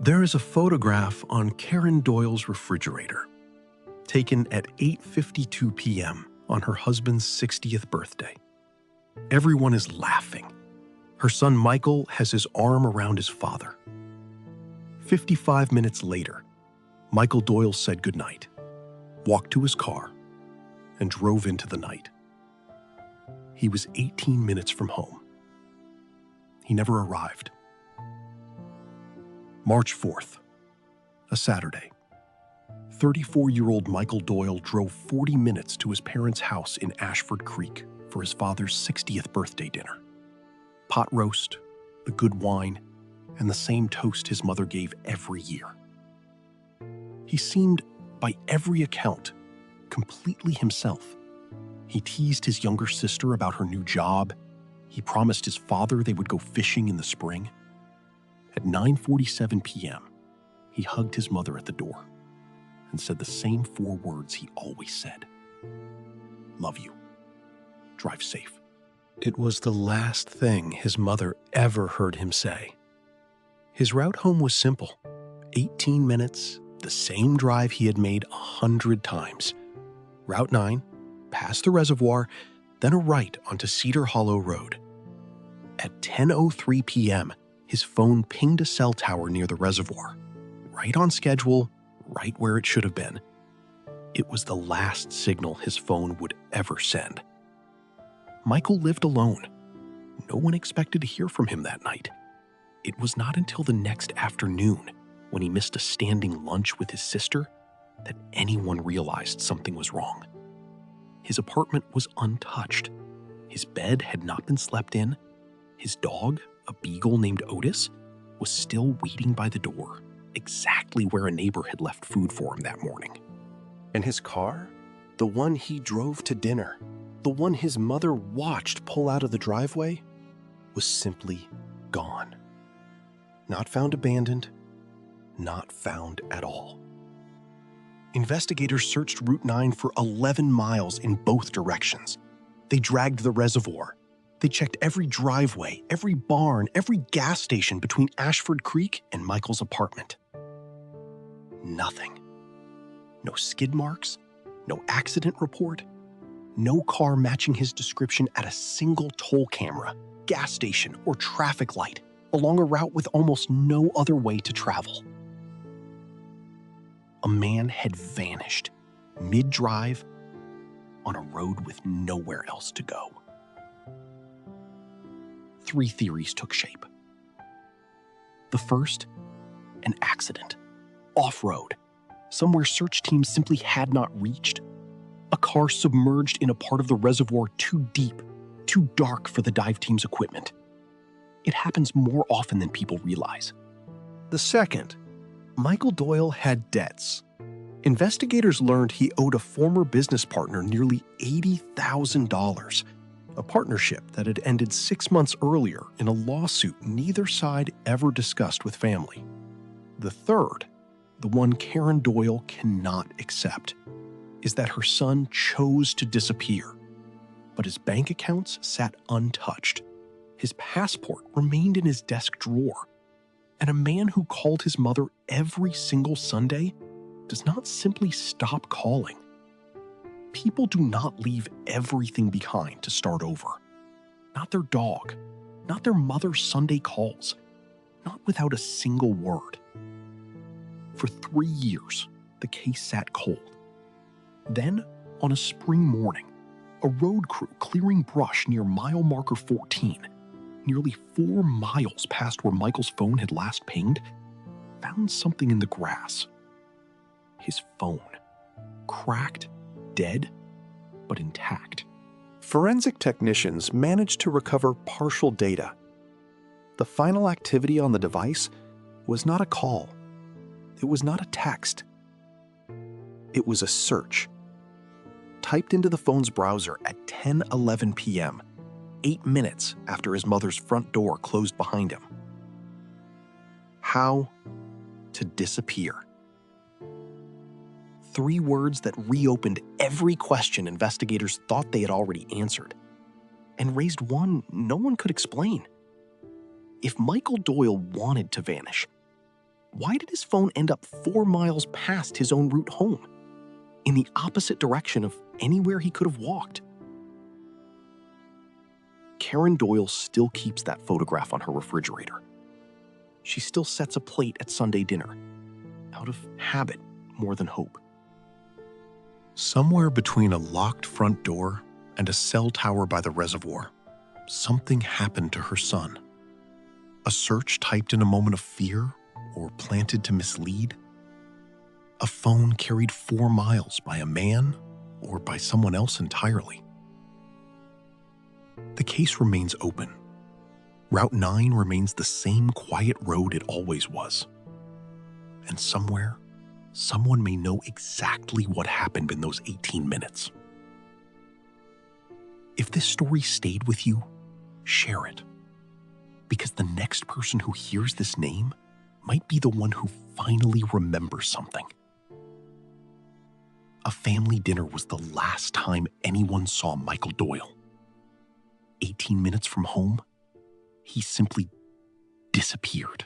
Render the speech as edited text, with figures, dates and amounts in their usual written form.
There is a photograph on Karen Doyle's refrigerator, taken at 8:52 p.m. on her husband's 60th birthday. Everyone is laughing. Her son Michael has his arm around his father. 55 minutes later, Michael Doyle said goodnight, walked to his car, and drove into the night. He was 18 minutes from home. He never arrived. March 4th, a Saturday. 34-year-old Michael Doyle drove 40 minutes to his parents' house in Ashford Creek for his father's 60th birthday dinner. Pot roast, the good wine, and the same toast his mother gave every year. He seemed, by every account, completely himself. He teased his younger sister about her new job. He promised his father they would go fishing in the spring. At 9:47 p.m., he hugged his mother at the door and said the same 4 words he always said. Love you. Drive safe. It was the last thing his mother ever heard him say. His route home was simple. 18 minutes, the same drive he had made 100 times. Route 9, past the reservoir, then a right onto Cedar Hollow Road. At 10:03 p.m., his phone pinged a cell tower near the reservoir. Right on schedule, right where it should have been. It was the last signal his phone would ever send. Michael lived alone. No one expected to hear from him that night. It was not until the next afternoon, when he missed a standing lunch with his sister, that anyone realized something was wrong. His apartment was untouched. His bed had not been slept in. His dog, a beagle named Otis, was still waiting by the door, exactly where a neighbor had left food for him that morning. And his car, the one he drove to dinner, the one his mother watched pull out of the driveway, was simply gone. Not found abandoned, not found at all. Investigators searched Route 9 for 11 miles in both directions. They dragged the reservoir. They checked every driveway, every barn, every gas station between Ashford Creek and Michael's apartment. Nothing. No skid marks, no accident report, no car matching his description at a single toll camera, gas station, or traffic light along a route with almost no other way to travel. A man had vanished mid-drive on a road with nowhere else to go. 3 theories took shape. The first, an accident. Off-road, somewhere search teams simply had not reached. A car submerged in a part of the reservoir too deep, too dark for the dive team's equipment. It happens more often than people realize. The second, Michael Doyle had debts. Investigators learned he owed a former business partner nearly $80,000, a partnership that had ended 6 months earlier in a lawsuit neither side ever discussed with family. The third, the one Karen Doyle cannot accept, is that her son chose to disappear, but his bank accounts sat untouched. His passport remained in his desk drawer, and a man who called his mother every single Sunday does not simply stop calling. People do not leave everything behind to start over. Not their dog, not their mother's Sunday calls, not without a single word. For 3 years, the case sat cold. Then, on a spring morning, a road crew clearing brush near mile marker 14, nearly 4 miles past where Michael's phone had last pinged, found something in the grass. His phone. Cracked, dead, but intact. Forensic technicians managed to recover partial data. The final activity on the device was not a call. It was not a text. It was a search. Typed into the phone's browser at 10:11 p.m., 8 minutes after his mother's front door closed behind him. How to disappear. 3 words that reopened every question investigators thought they had already answered, and raised one no one could explain. If Michael Doyle wanted to vanish, why did his phone end up 4 miles past his own route home, in the opposite direction of anywhere he could have walked? Karen Doyle still keeps that photograph on her refrigerator. She still sets a plate at Sunday dinner, out of habit more than hope. Somewhere between a locked front door and a cell tower by the reservoir, something happened to her son. A search typed in a moment of fear or planted to mislead? A phone carried 4 miles by a man or by someone else entirely? The case remains open. Route 9 remains the same quiet road it always was. And somewhere, someone may know exactly what happened in those 18 minutes. If this story stayed with you, share it. Because the next person who hears this name might be the one who finally remembers something. A family dinner was the last time anyone saw Michael Doyle. 18 minutes from home, he simply disappeared.